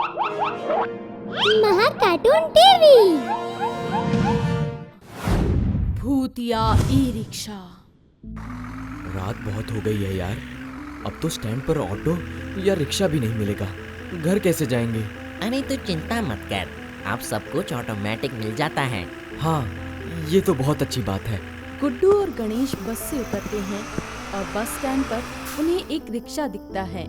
महा cartoon TV. भूतिया e rickshaw. रात बहुत हो गई है यार। अब तो स्टैंड पर ऑटो या रिक्शा भी नहीं मिलेगा। घर कैसे जाएंगे? अरे तू चिंता मत कर, अब सब कुछ ऑटोमेटिक मिल जाता है। हाँ, ये तो बहुत अच्छी बात है। गुड्डू और गणेश बस से उतरते हैं और बस स्टैंड पर उन्हें एक रिक्शा दिखता है।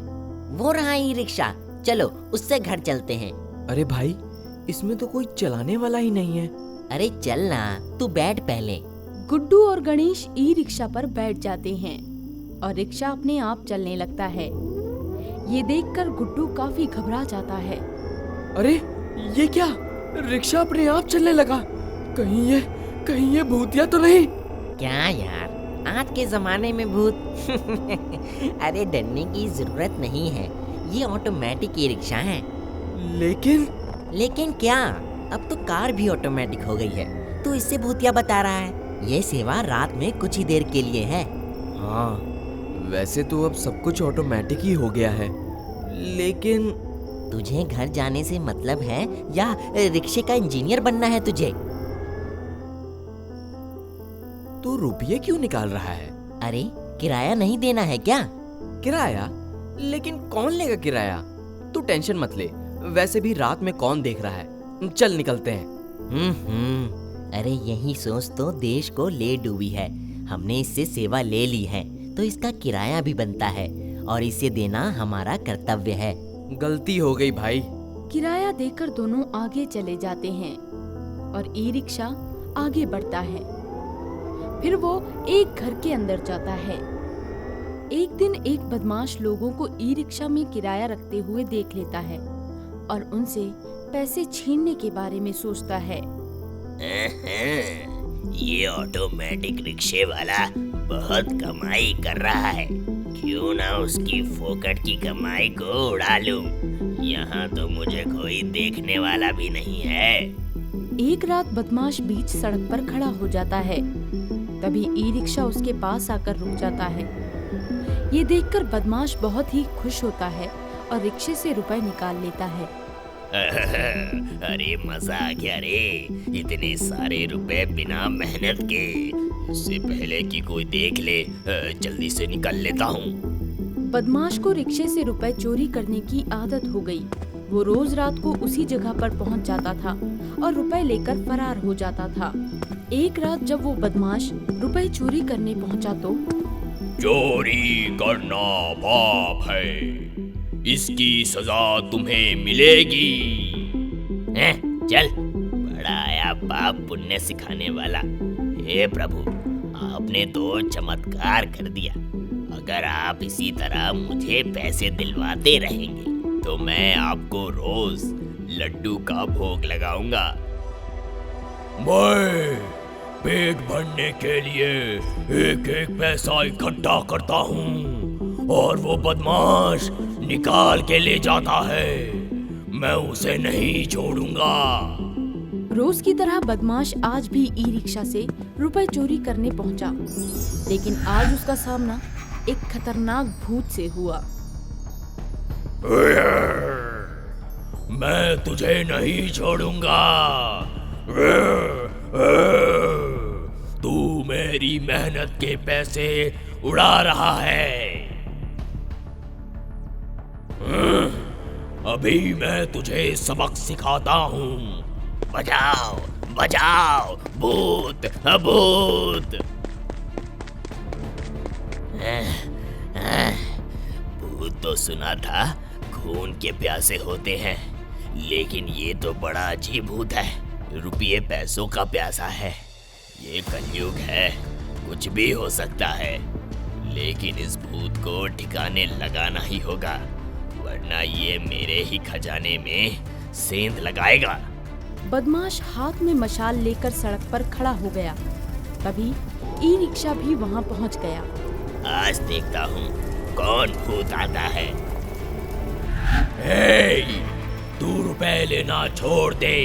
वो रहा ई रिक्शा, चलो उससे घर चलते हैं। अरे भाई, इसमें तो कोई चलाने वाला ही नहीं है। अरे चल ना, तू बैठ पहले। गुड्डू और गणेश ई रिक्शा पर बैठ जाते हैं और रिक्शा अपने आप चलने लगता है। ये देखकर गुड्डू काफी घबरा जाता है। अरे ये क्या, रिक्शा अपने आप चलने लगा? कहीं ये भूतिया तो नहीं? क्या यार, आज के जमाने में भूत अरे डरने की जरूरत नहीं है, ये ऑटोमेटिक ई रिक्शा है। लेकिन क्या, अब तो कार भी ऑटोमेटिक हो गई है। तू इससे भूतिया बता रहा है? ये सेवा रात में कुछ ही देर के लिए है। हाँ, वैसे तो अब सब कुछ ऑटोमेटिक ही हो गया है, लेकिन तुझे घर जाने से मतलब है या रिक्शे का इंजीनियर बनना है तुझे? तू रुपये क्यों निकाल रहा है? अरे किराया नहीं देना है क्या? किराया? लेकिन कौन लेगा किराया? तू टेंशन मत ले, वैसे भी रात में कौन देख रहा है। चल निकलते हैं। अरे यही सोच तो देश को ले डूबी है। हमने इससे सेवा ले ली है तो इसका किराया भी बनता है और इसे देना हमारा कर्तव्य है। गलती हो गई भाई। किराया देकर दोनों आगे चले जाते हैं और ई रिक्शा आगे बढ़ता है। फिर वो एक घर के अंदर जाता है। एक दिन एक बदमाश लोगों को ई रिक्शा में किराया रखते हुए देख लेता है और उनसे पैसे छीनने के बारे में सोचता है। ये ऑटोमेटिक रिक्शे वाला बहुत कमाई कर रहा है, क्यों ना उसकी फोकट की कमाई को उड़ा लूं। यहाँ तो मुझे कोई देखने वाला भी नहीं है। एक रात बदमाश बीच सड़क पर खड़ा हो जाता है। तभी ई रिक्शा उसके पास आकर रुक जाता है। ये देखकर बदमाश बहुत ही खुश होता है और रिक्शे से रुपए निकाल लेता है। अरे मजा आ गया रे, इतने सारे रुपए बिना मेहनत के। इससे पहले कि कोई देख ले, जल्दी से निकल लेता हूँ। बदमाश को रिक्शे से रुपए चोरी करने की आदत हो गई। वो रोज रात को उसी जगह पर पहुँच जाता था और रुपए लेकर फरार हो जाता था। एक रात जब वो बदमाश रुपए चोरी करने पहुँचा तो चोरी करना पाप है, इसकी सजा तुम्हें मिलेगी। चल, बड़ा आया पाप पुण्य सिखाने वाला। हे प्रभु, आपने तो चमत्कार कर दिया। अगर आप इसी तरह मुझे पैसे दिलवाते रहेंगे तो मैं आपको रोज लड्डू का भोग लगाऊंगा। मैं पेट भरने के लिए एक एक पैसा इकट्ठा करता हूँ और वो बदमाश निकाल के ले जाता है, मैं उसे नहीं छोड़ूंगा। रोज की तरह बदमाश आज भी ई रिक्शा से रुपए चोरी करने पहुंचा, लेकिन आज उसका सामना एक खतरनाक भूत से हुआ। मैं तुझे नहीं छोड़ूंगा। तू मेरी मेहनत के पैसे उड़ा रहा है। अभी मैं तुझे सबक सिखाता हूँ। बजाओ बजाओ, भूत भूत। भूत तो सुना था खून के प्यासे होते हैं, लेकिन ये तो बड़ा अजीब भूत है, रुपये पैसों का प्यासा है। ये कलयुग है, कुछ भी हो सकता है, लेकिन इस भूत को ठिकाने लगाना ही होगा, वरना ये मेरे ही खजाने में सेंध लगाएगा। बदमाश हाथ में मशाल लेकर सड़क पर खड़ा हो गया। तभी ई रिक्शा भी वहां पहुंच गया। आज देखता हूँ कौन भूत आता है। हे, तू रुपए लेना छोड़ दे,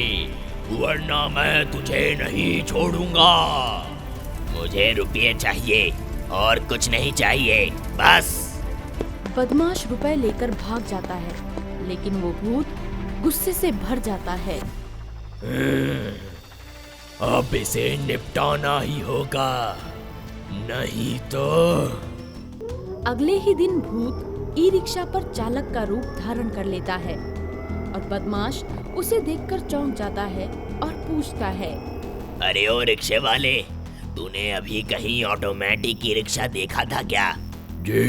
वरना मैं तुझे नहीं छोड़ूंगा। मुझे रुपये चाहिए और कुछ नहीं चाहिए, बस। बदमाश रुपए लेकर भाग जाता है, लेकिन वो भूत गुस्से से भर जाता है। अब इसे निपटाना ही होगा, नहीं तो। अगले ही दिन भूत ई रिक्शा पर चालक का रूप धारण कर लेता है और बदमाश उसे देखकर चौंक जाता है और पूछता है, अरे ओ रिक्शे वाले, तूने अभी कहीं ऑटोमेटिक ई रिक्शा देखा था क्या? जी,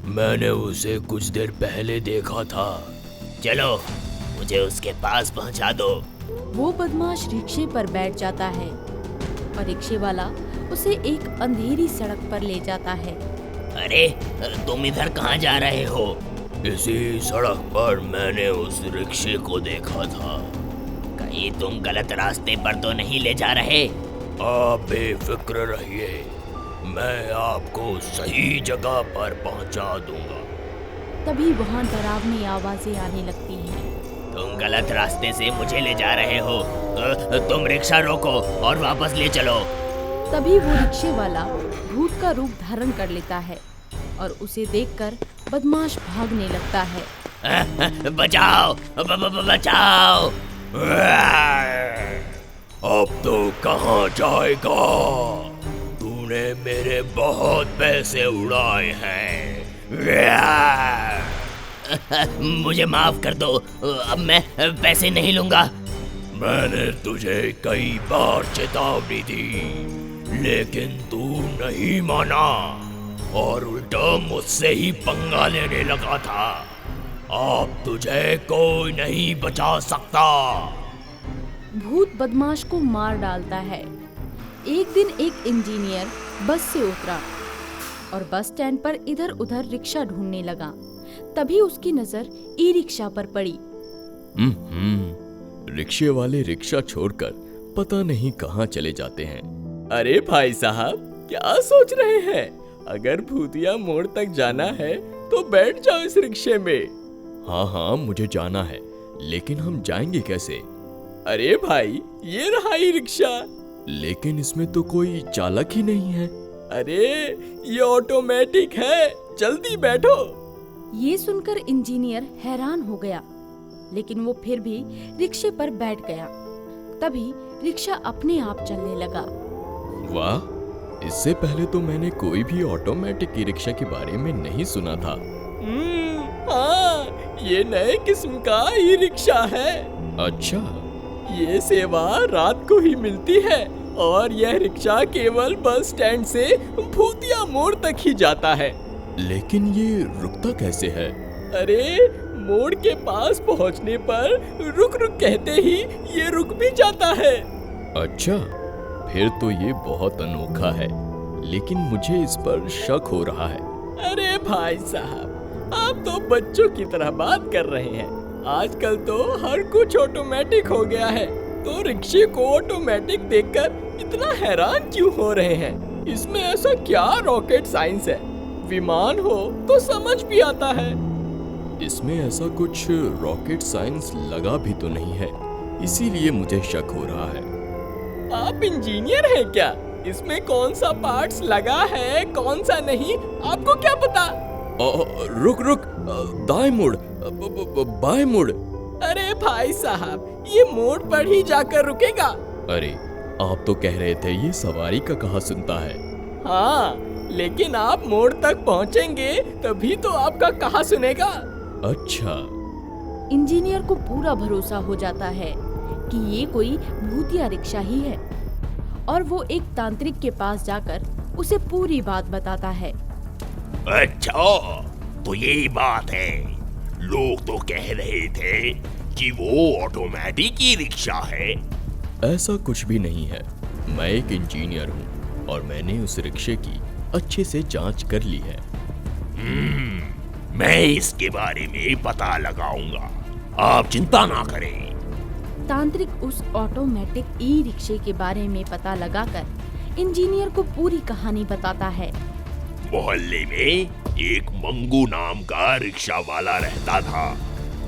मैंने उसे कुछ देर पहले देखा था। चलो मुझे उसके पास पहुंचा दो। वो बदमाश रिक्शे पर बैठ जाता है और रिक्शे वाला उसे एक अंधेरी सड़क पर ले जाता है। अरे तुम इधर कहाँ जा रहे हो? इसी सड़क पर मैंने उस रिक्शे को देखा था। कहीं तुम गलत रास्ते पर तो नहीं ले जा रहे? आप बेफिक्र रहिए, मैं आपको सही जगह पर पहुंचा दूंगा। तभी वहाँ डरावनी आवाजें आने लगती हैं। तुम गलत रास्ते से मुझे ले जा रहे हो। तुम रिक्शा रोको और वापस ले चलो। तभी वो रिक्शे वाला भूत का रूप धारण कर लेता है और उसे देखकर बदमाश भागने लगता है। बचाओ, बचाओ। अब तो कहाँ जाएगा? तूने मेरे बहुत पैसे उड़ाए हैं। मुझे माफ कर दो, अब मैं पैसे नहीं लूंगा। मैंने तुझे कई बार चेतावनी दी, लेकिन तू नहीं माना और उल्टा मुझसे ही पंगा लेने लगा था। अब तुझे कोई नहीं बचा सकता। भूत बदमाश को मार डालता है। एक दिन एक इंजीनियर बस से उतरा और बस स्टैंड पर इधर उधर रिक्शा ढूंढने लगा। तभी उसकी नजर ई रिक्शा पर पड़ी। रिक्शे वाले रिक्शा छोड़कर पता नहीं कहाँ चले जाते हैं। अरे भाई साहब, क्या सोच रहे हैं? अगर भूतिया मोड़ तक जाना है तो बैठ जाओ इस रिक्शे में। हाँ हाँ, मुझे जाना है, लेकिन हम जाएंगे कैसे? अरे भाई, ये रहा ई रिक्शा, लेकिन इसमें तो कोई चालक ही नहीं है। अरे ये ऑटोमेटिक है, जल्दी बैठो। ये सुनकर इंजीनियर हैरान हो गया, लेकिन वो फिर भी रिक्शे पर बैठ गया। तभी रिक्शा अपने आप चलने लगा। वाह, इससे पहले तो मैंने कोई भी ऑटोमेटिक ई रिक्शा के बारे में नहीं सुना था। हाँ, ये नए किस्म का ई रिक्शा है। अच्छा, ये सेवा रात को ही मिलती है और यह रिक्शा केवल बस स्टैंड से भूतिया मोड़ तक ही जाता है। लेकिन ये रुकता कैसे है? अरे, मोड़ के पास पहुंचने पर रुक रुक कहते ही ये रुक भी जाता है। अच्छा, फिर तो ये बहुत अनोखा है, लेकिन मुझे इस पर शक हो रहा है। अरे भाई साहब, आप तो बच्चों की तरह बात कर रहे हैं। आजकल तो हर कुछ ऑटोमेटिक हो गया है, तो रिक्शे को ऑटोमेटिक देखकर इतना हैरान क्यों हो रहे हैं? इसमें ऐसा क्या रॉकेट साइंस है? विमान हो तो समझ भी आता है। इसमें ऐसा कुछ रॉकेट साइंस लगा भी तो नहीं है, इसीलिए मुझे शक हो रहा है। आप इंजीनियर हैं क्या? इसमें कौन सा पार्ट्स लगा है, कौन सा नहीं, आपको क्या पता? रुक रुक, दाएं मुड़, बाएं मुड़। अरे भाई साहब, ये मोड़ पर ही जाकर रुकेगा। अरे, आप तो कह रहे थे ये सवारी का कहाँ सुनता है। हाँ, लेकिन आप मोड़ तक पहुँचेंगे तभी तो आपका कहाँ सुनेगा। अच्छा। इंजीनियर को पूरा भरोसा हो जाता है कि ये कोई भूतिया रिक्शा ही है और वो एक तांत्रिक के पास जाकर उसे पूरी बात बताता है। अच्छा, तो यही बात है। लोग तो कह रहे थे कि वो ऑटोमेटिक ई रिक्शा है। ऐसा कुछ भी नहीं है। मैं एक इंजीनियर हूँ और मैंने उस रिक्शे की अच्छे से जांच कर ली है। मैं इसके बारे में पता लगाऊंगा, आप चिंता ना करें। तांत्रिक उस ऑटोमेटिक ई रिक्शे के बारे में पता लगाकर इंजीनियर को पूरी कहानी बताता है। मोहल्ले में एक मंगू नाम का रिक्शा वाला रहता था।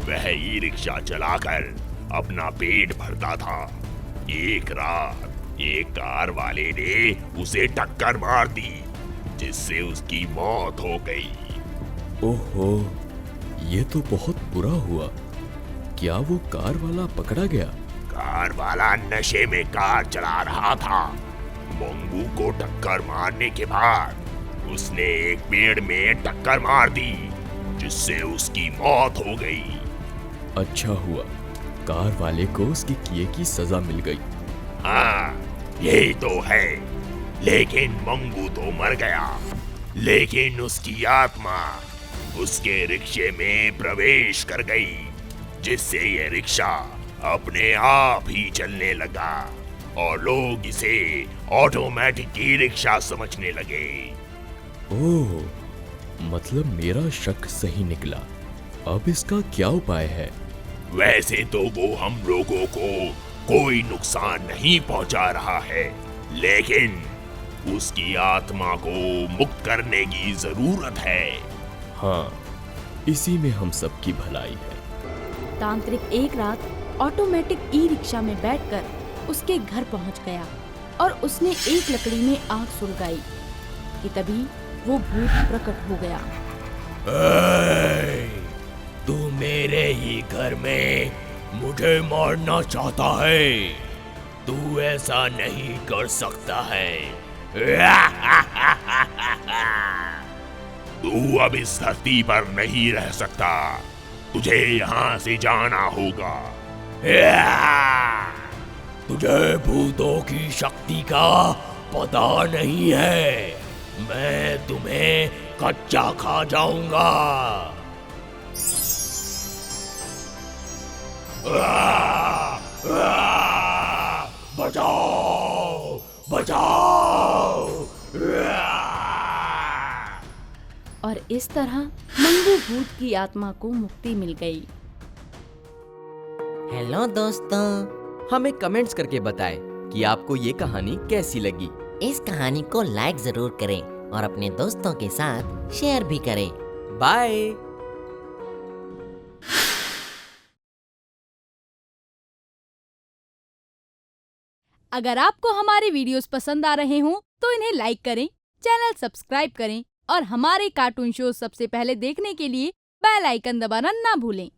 वह ई रिक्शा चलाकर अपना पेट भरता था। एक रात एक कार वाले ने उसे टक्कर मार दी, जिससे उसकी मौत हो गई। ओहो, ये तो बहुत बुरा हुआ। क्या वो कार वाला पकड़ा गया? कार वाला नशे में कार चला रहा था। मंगू को टक्कर मारने के बाद उसने एक पेड़ में टक्कर मार दी, जिससे उसकी मौत हो गई। अच्छा हुआ, कार वाले को उसके किए की सजा मिल गई। हाँ, यही तो है। लेकिन मंगू तो मर गया, लेकिन उसकी आत्मा उसके रिक्शे में प्रवेश कर गई, जिससे ये रिक्शा अपने आप ही चलने लगा और लोग इसे ऑटोमेटिक ई रिक्शा समझने लगे। ओह, मतलब मेरा शक सही निकला। अब इसका क्या उपाय है? वैसे तो वो हम लोगों को कोई नुकसान नहीं पहुंचा रहा है, लेकिन उसकी आत्मा को मुक्त करने की जरूरत है। हाँ, इसी में हम सबकी भलाई है। तांत्रिक एक रात ऑटोमेटिक ई रिक्शा में बैठकर उसके घर पहुंच गया और उसने एक लकड़ी में आग सुलगाई कि तभी वो भूत प्रकट हो गया। ए, तू मेरे ही घर में मुझे मारना चाहता है? तू ऐसा नहीं कर सकता है। तू अब इस धरती पर नहीं रह सकता, तुझे यहाँ से जाना होगा। तुझे भूतों की शक्ति का पता नहीं है, मैं तुम्हें कच्चा खा जाऊंगा। बचाओ, बचाओ। और इस तरह मंगू भूत की आत्मा को मुक्ति मिल गई। हेलो दोस्तों, हमें कमेंट्स करके बताएं कि आपको ये कहानी कैसी लगी। इस कहानी को लाइक जरूर करें और अपने दोस्तों के साथ शेयर भी करें। बाय। अगर आपको हमारे वीडियोस पसंद आ रहे हों तो इन्हें लाइक करें, चैनल सब्सक्राइब करें और हमारे कार्टून शो सबसे पहले देखने के लिए बेल आइकन दबाना ना भूलें।